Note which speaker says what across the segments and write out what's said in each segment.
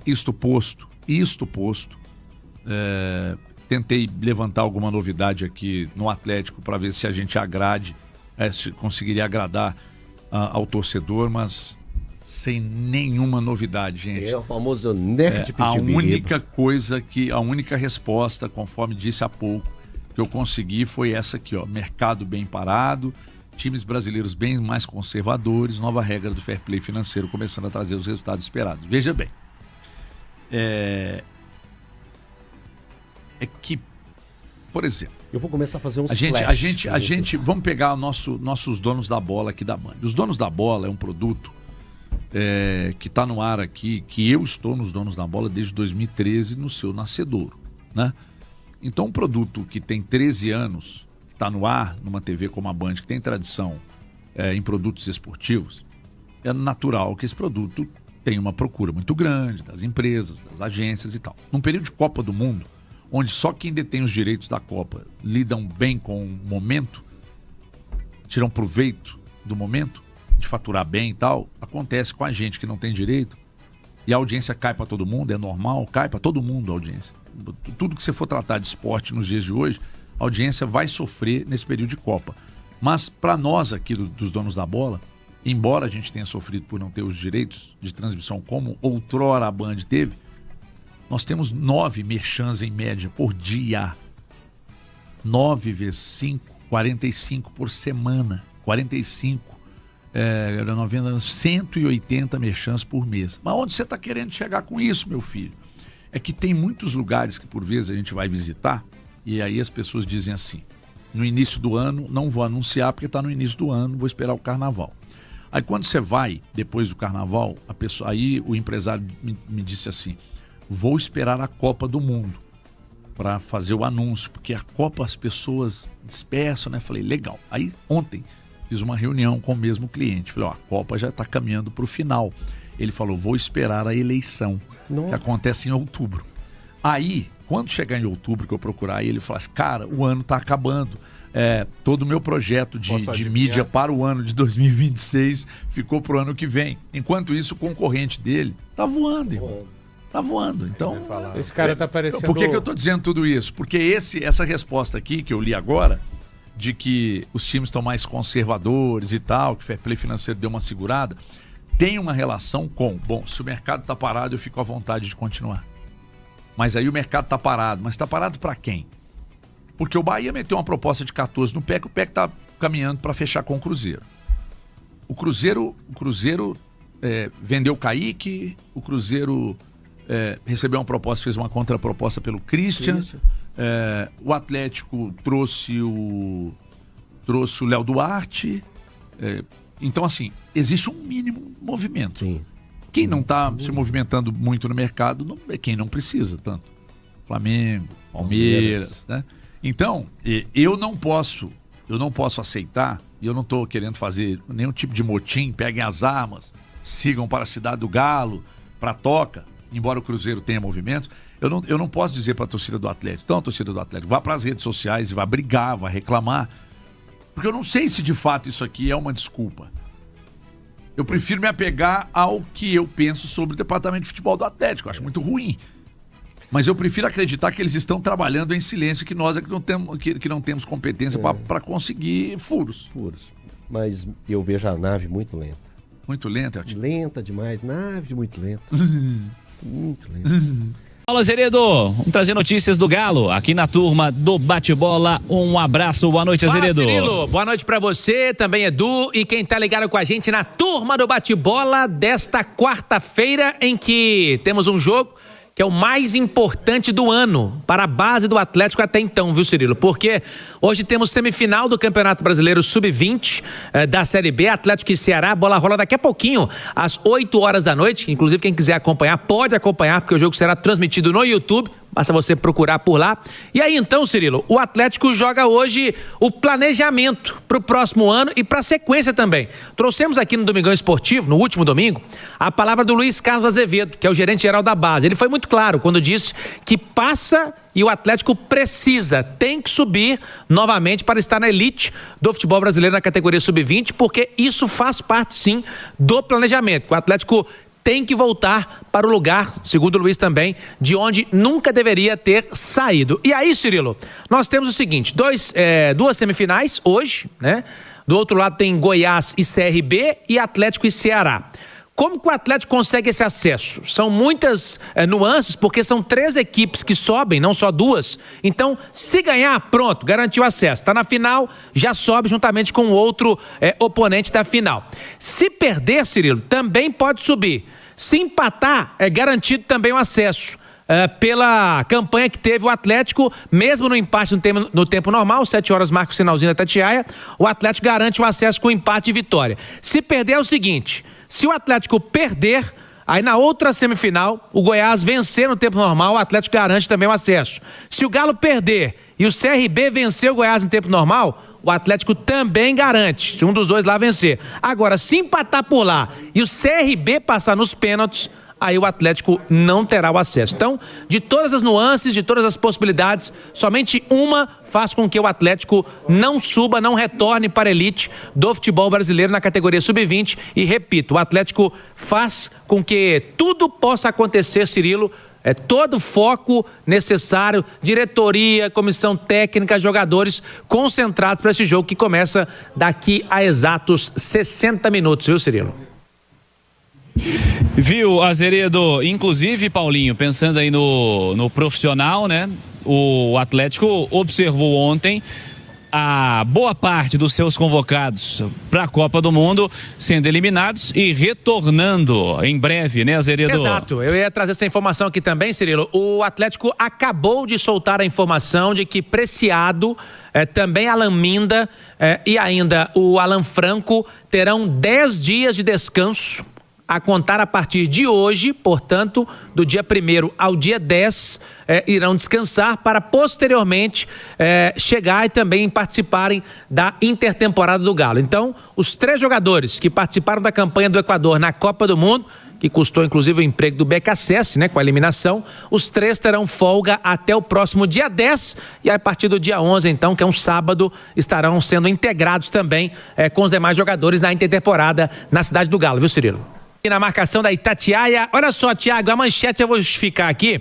Speaker 1: Isto posto, tentei levantar alguma novidade aqui no Atlético para ver se a gente se conseguiria agradar ao torcedor, mas sem nenhuma novidade, gente.
Speaker 2: É o famoso neca de
Speaker 1: a única resposta, conforme disse há pouco, que eu consegui foi essa aqui, ó: mercado bem parado, times brasileiros bem mais conservadores, nova regra do fair play financeiro começando a trazer os resultados esperados. Veja bem, é que, por exemplo,
Speaker 2: eu vou começar a fazer uns
Speaker 1: a gente vamos pegar nossos donos da bola aqui da Band. Os donos da bola é um produto que está no ar aqui, que eu estou nos donos da bola desde 2013 no seu nascedouro, né? Então, um produto que tem 13 anos, que está no ar numa TV como a Band, que tem tradição em produtos esportivos, é natural que esse produto tenha uma procura muito grande das empresas, das agências e tal. Num período de Copa do Mundo, onde só quem detém os direitos da Copa lidam bem com o momento, tiram proveito do momento, de faturar bem e tal, acontece com a gente que não tem direito, e a audiência cai para todo mundo, é normal, cai para todo mundo a audiência. Tudo que você for tratar de esporte nos dias de hoje, a audiência vai sofrer nesse período de Copa. Mas para nós aqui dos donos da bola, embora a gente tenha sofrido por não ter os direitos de transmissão como outrora a Band teve, nós temos 9 merchans em média por dia. 9 vezes 5, 45 por semana. 45, 180 merchans por mês. Mas onde você está querendo chegar com isso, meu filho? É que tem muitos lugares que por vezes a gente vai visitar e aí as pessoas dizem assim: no início do ano não vou anunciar porque está no início do ano, vou esperar o carnaval. Aí quando você vai depois do carnaval, aí o empresário me disse assim: vou esperar a Copa do Mundo para fazer o anúncio, porque a Copa as pessoas dispersam, né? Falei, legal. Aí ontem fiz uma reunião com o mesmo cliente. Falei, a Copa já está caminhando para o final. Ele falou, vou esperar a eleição, que acontece em outubro. Aí, quando chegar em outubro, que eu procurar ele, fala assim, cara, o ano está acabando. Todo o meu projeto de mídia para o ano de 2026 ficou para o ano que vem. Enquanto isso, o concorrente dele está voando, irmão. Tá voando. Então,
Speaker 3: esse cara tá parecendo...
Speaker 1: Por que eu tô dizendo tudo isso? Porque essa resposta aqui, que eu li agora, de que os times estão mais conservadores e tal, que o fair play financeiro deu uma segurada, tem uma relação com, se o mercado tá parado, eu fico à vontade de continuar. Mas aí o mercado tá parado. Mas tá parado para quem? Porque o Bahia meteu uma proposta de 14 no PEC, o PEC tá caminhando para fechar com o Cruzeiro. O Cruzeiro vendeu o Kaique, o Cruzeiro... recebeu uma proposta, fez uma contraproposta pelo Christian. O Atlético trouxe o Léo Duarte. Então, assim, existe um mínimo movimento. Sim. Quem não está se movimentando muito no mercado é quem não precisa tanto. Flamengo, Palmeiras, né? Então, eu não posso aceitar, e eu não estou querendo fazer nenhum tipo de motim, peguem as armas, sigam para a Cidade do Galo, para a Toca. Embora o Cruzeiro tenha movimentos, eu não posso dizer para a torcida do Atlético, então a torcida do Atlético vá para as redes sociais e vai brigar, vai reclamar, porque eu não sei se de fato isso aqui é uma desculpa. Eu prefiro me apegar ao que eu penso sobre o departamento de futebol do Atlético, eu acho muito ruim. Mas eu prefiro acreditar que eles estão trabalhando em silêncio, que nós é que não temos competência para conseguir furos.
Speaker 2: Mas eu vejo a nave muito lenta.
Speaker 1: Muito lenta, Elton?
Speaker 2: Lenta demais, nave muito lenta. Muito lento.
Speaker 4: Paulo Azeredo, vamos trazer notícias do Galo aqui na turma do Bate-Bola. Um abraço, boa noite, Azeredo.
Speaker 3: Fala, Cirilo, boa noite pra você, também Edu, e quem tá ligado com a gente na turma do Bate-Bola desta quarta-feira, em que temos um jogo que é o mais importante do ano para a base do Atlético até então, viu, Cirilo? Porque hoje temos semifinal do Campeonato Brasileiro Sub-20 da Série B, Atlético e Ceará. A bola rola daqui a pouquinho, às 8 horas da noite. Inclusive, quem quiser acompanhar, pode acompanhar, porque o jogo será transmitido no YouTube. Basta você procurar por lá. E aí, então, Cirilo, o Atlético joga hoje o planejamento para o próximo ano e para a sequência também. Trouxemos aqui no Domingão Esportivo, no último domingo, a palavra do Luiz Carlos Azevedo, que é o gerente geral da base. Ele foi muito claro quando disse que passa e o Atlético tem que subir novamente para estar na elite do futebol brasileiro na categoria Sub-20, porque isso faz parte, sim, do planejamento. O Atlético tem que voltar para o lugar, segundo o Luiz também, de onde nunca deveria ter saído. E aí, Cirilo, nós temos o seguinte, duas semifinais hoje, né? Do outro lado tem Goiás e CRB e Atlético e Ceará. Como que o Atlético consegue esse acesso? São muitas nuances, porque são 3 equipes que sobem, não só 2. Então, se ganhar, pronto, garantiu acesso. Está na final, já sobe juntamente com o outro oponente da final. Se perder, Cirilo, também pode subir. Se empatar, é garantido também o acesso. Pela campanha que teve o Atlético, mesmo no empate no tempo normal, 7 horas marca o sinalzinho da Itatiaia, o Atlético garante o acesso com empate e vitória. Se perder é o seguinte, se o Atlético perder, aí na outra semifinal, o Goiás vencer no tempo normal, o Atlético garante também o acesso. Se o Galo perder e o CRB vencer o Goiás no tempo normal, o Atlético também garante, se um dos dois lá vencer. Agora, se empatar por lá e o CRB passar nos pênaltis, aí o Atlético não terá o acesso. Então, de todas as nuances, de todas as possibilidades, somente uma faz com que o Atlético não suba, não retorne para a elite do futebol brasileiro na categoria sub-20. E repito, o Atlético faz com que tudo possa acontecer, Cirilo, todo o foco necessário, diretoria, comissão técnica, jogadores concentrados para esse jogo que começa daqui a exatos 60 minutos, viu, Cirilo?
Speaker 4: Viu, Azeredo? Inclusive, Paulinho, pensando aí no profissional, né? O Atlético observou ontem a boa parte dos seus convocados para a Copa do Mundo sendo eliminados e retornando em breve, né, Azeredo?
Speaker 3: Exato, eu ia trazer essa informação aqui também, Cirilo. O Atlético acabou de soltar a informação de que Preciado, também Alan Minda e ainda o Alan Franco terão 10 dias de descanso a contar a partir de hoje, portanto, do dia 1º ao dia 10, irão descansar para posteriormente chegar e também participarem da intertemporada do Galo. Então, os 3 jogadores que participaram da campanha do Equador na Copa do Mundo, que custou inclusive o emprego do BKSS, né, com a eliminação, os 3 terão folga até o próximo dia 10 e a partir do dia 11, então, que é um sábado, estarão sendo integrados também com os demais jogadores na intertemporada na cidade do Galo, viu, Cirilo? E na marcação da Itatiaia, olha só, Thiago, a manchete eu vou justificar aqui,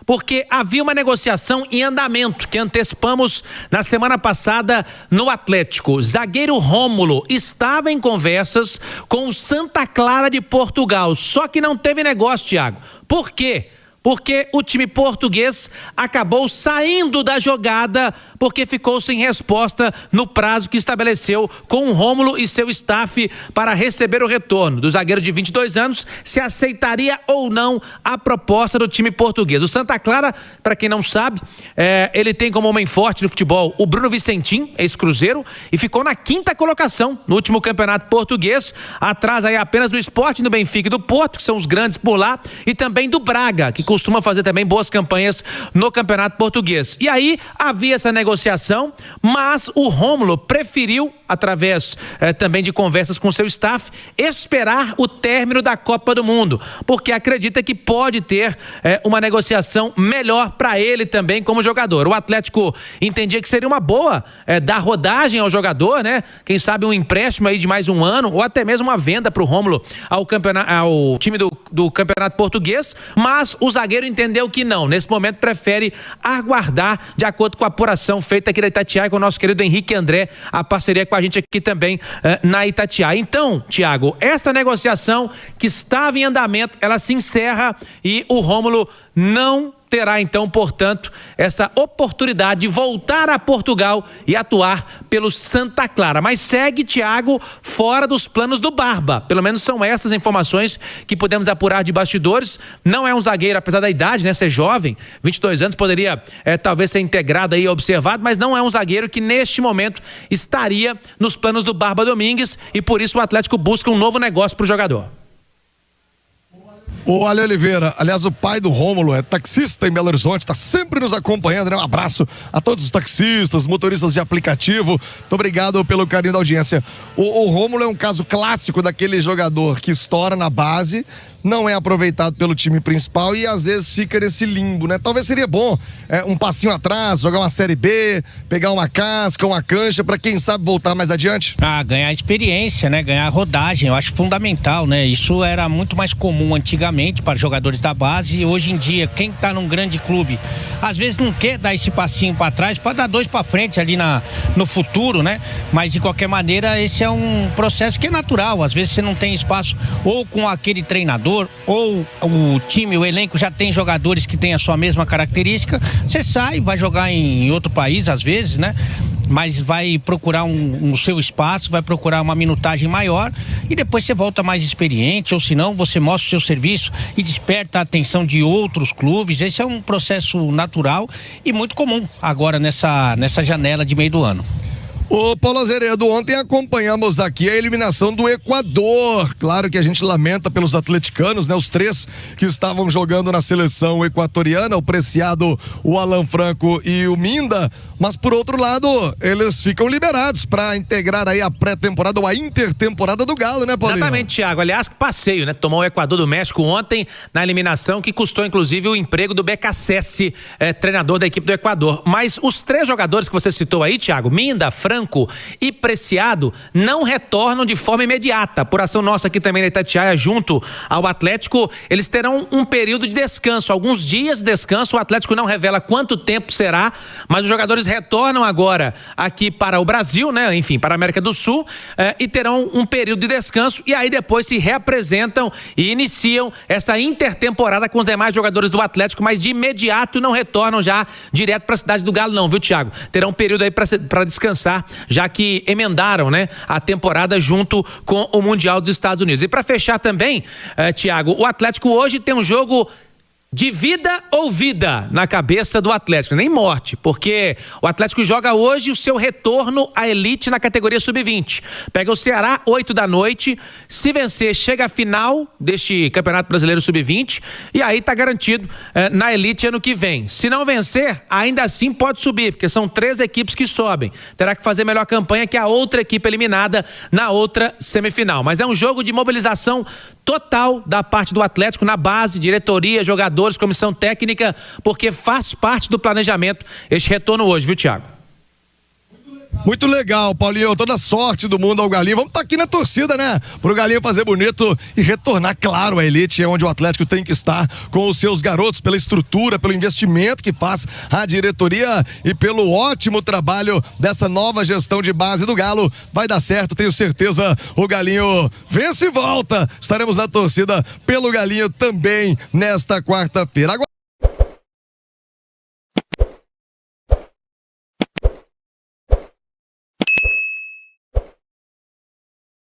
Speaker 3: porque havia uma negociação em andamento que antecipamos na semana passada no Atlético. Zagueiro Rômulo estava em conversas com o Santa Clara de Portugal, só que não teve negócio, Thiago. Por quê? Porque o time português acabou saindo da jogada porque ficou sem resposta no prazo que estabeleceu com o Rômulo e seu staff para receber o retorno do zagueiro de 22 anos, se aceitaria ou não a proposta do time português. O Santa Clara, para quem não sabe, ele tem como homem forte no futebol o Bruno Vicentim, ex-Cruzeiro, e ficou na 5ª colocação no último campeonato português, atrás aí apenas do Sport, do Benfica e do Porto, que são os grandes por lá, e também do Braga, que costuma fazer também boas campanhas no campeonato português. E aí havia essa negociação, mas o Rômulo preferiu, através também de conversas com seu staff, esperar o término da Copa do Mundo, porque acredita que pode ter uma negociação melhor para ele também como jogador. O Atlético entendia que seria uma boa dar rodagem ao jogador, né? Quem sabe um empréstimo aí de mais um ano, ou até mesmo uma venda para o Rômulo ao time do campeonato português, mas o zagueiro entendeu que não, nesse momento prefere aguardar, de acordo com a apuração feita aqui da Itatiaia com o nosso querido Henrique André, a parceria com a gente aqui também na Itatiaia. Então, Thiago, essa negociação que estava em andamento, ela se encerra e o Rômulo não terá então, portanto, essa oportunidade de voltar a Portugal e atuar pelo Santa Clara. Mas segue, Thiago, fora dos planos do Barba. Pelo menos são essas informações que podemos apurar de bastidores. Não é um zagueiro, apesar da idade, né, ser jovem, 22 anos, poderia talvez ser integrado aí, observado, mas não é um zagueiro que neste momento estaria nos planos do Barba Domingues e por isso o Atlético busca um novo negócio para o jogador.
Speaker 5: O Ale Oliveira, aliás, o pai do Rômulo é taxista em Belo Horizonte, está sempre nos acompanhando, né? Um abraço a todos os taxistas, motoristas de aplicativo. Muito obrigado pelo carinho da audiência. O Rômulo é um caso clássico daquele jogador que estoura na base, não é aproveitado pelo time principal e às vezes fica nesse limbo, né? Talvez seria bom um passinho atrás, jogar uma Série B, pegar uma casca, uma cancha, para quem sabe voltar mais adiante.
Speaker 6: Ganhar experiência, né? Ganhar rodagem, eu acho fundamental, né? Isso era muito mais comum antigamente para jogadores da base e hoje em dia, quem tá num grande clube, às vezes não quer dar esse passinho para trás, pode dar 2 para frente ali no futuro, né? Mas de qualquer maneira, esse é um processo que é natural, às vezes você não tem espaço ou com aquele treinador, ou o time, o elenco já tem jogadores que têm a sua mesma característica, você sai, vai jogar em outro país às vezes, né? Mas vai procurar um seu espaço, vai procurar uma minutagem maior e depois você volta mais experiente, ou senão você mostra o seu serviço e desperta a atenção de outros clubes. Esse é um processo natural e muito comum agora nessa janela de meio do ano.
Speaker 5: Ô Paulo Azeredo, ontem acompanhamos aqui a eliminação do Equador. Claro que a gente lamenta pelos atleticanos, né? Os 3 que estavam jogando na seleção equatoriana, o Preciado, o Alan Franco e o Minda. Mas por outro lado, eles ficam liberados para integrar aí a pré-temporada ou a intertemporada do Galo, né, Paulinho?
Speaker 3: Exatamente, Thiago. Aliás, que passeio, né? Tomou o Equador do México ontem na eliminação, que custou inclusive o emprego do Becassese, treinador da equipe do Equador. Mas os 3 jogadores que você citou aí, Thiago, Minda, Franco e Preciado, não retornam de forma imediata. Por ação nossa aqui também na Itatiaia, junto ao Atlético, eles terão um período de descanso, alguns dias de descanso. O Atlético não revela quanto tempo será, mas os jogadores retornam agora aqui para o Brasil, né? Enfim, para a América do Sul, e terão um período de descanso e aí depois se reapresentam e iniciam essa intertemporada com os demais jogadores do Atlético, mas de imediato não retornam já direto para a cidade do Galo, não, viu, Thiago? Terão um período aí para descansar, já que emendaram, né, a temporada junto com o Mundial dos Estados Unidos. E para fechar também, Thiago, o Atlético hoje tem um jogo de vida ou vida na cabeça do Atlético, nem morte, porque o Atlético joga hoje o seu retorno à elite na categoria sub-20. Pega o Ceará, 8 da noite, se vencer, chega à final deste Campeonato Brasileiro sub-20 e aí tá garantido na elite ano que vem. Se não vencer, ainda assim pode subir, porque são 3 equipes que sobem. Terá que fazer melhor campanha que a outra equipe eliminada na outra semifinal. Mas é um jogo de mobilização total da parte do Atlético na base, diretoria, jogadores, comissão técnica, porque faz parte do planejamento este retorno hoje, viu, Thiago?
Speaker 5: Muito legal, Paulinho, toda sorte do mundo ao Galinho. Vamos estar aqui na torcida, né? Pro Galinho fazer bonito e retornar, claro, à elite, é onde o Atlético tem que estar com os seus garotos, pela estrutura, pelo investimento que faz a diretoria e pelo ótimo trabalho dessa nova gestão de base do Galo. Vai dar certo, tenho certeza. O Galinho vence e volta. Estaremos na torcida pelo Galinho também nesta quarta-feira. Agora